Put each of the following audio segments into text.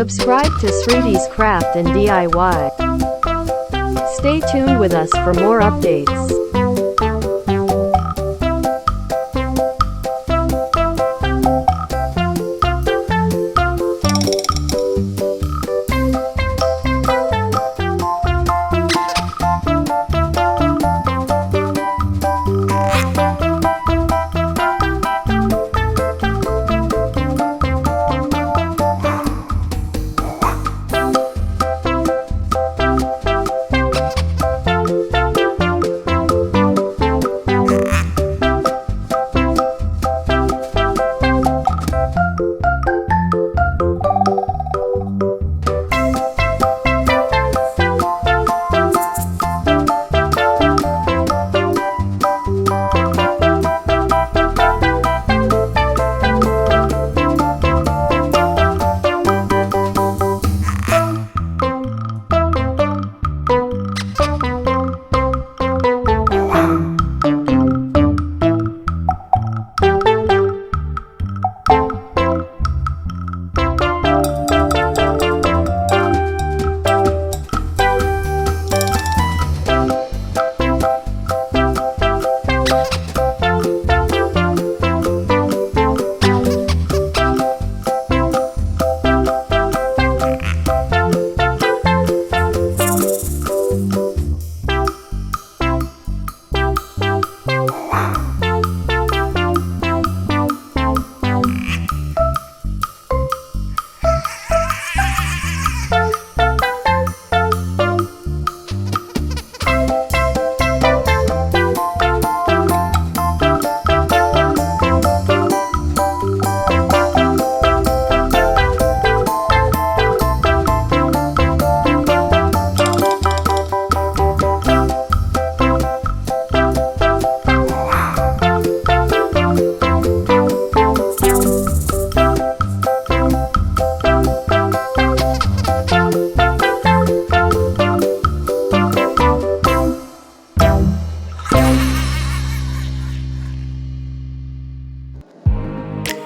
Subscribe to Sriti's Craft and DIY. Stay tuned with us for more updates.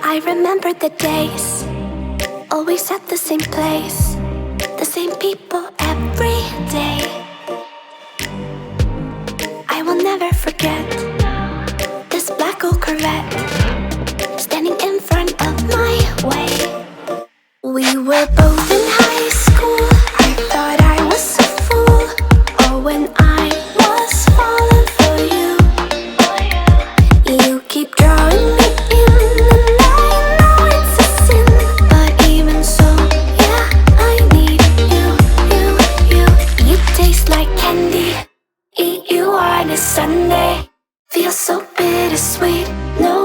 I remember the days, always at the same place, the same people every day. I will never forget this black old Corvette standing in front of my way. We were both in high school, I thought I was a fool. Oh, when I was falling for you, you keep drawing me in, and I know it's a sin, but even so, yeah, I need you. You taste like candy, eat you on a Sunday. Feel so bittersweet, no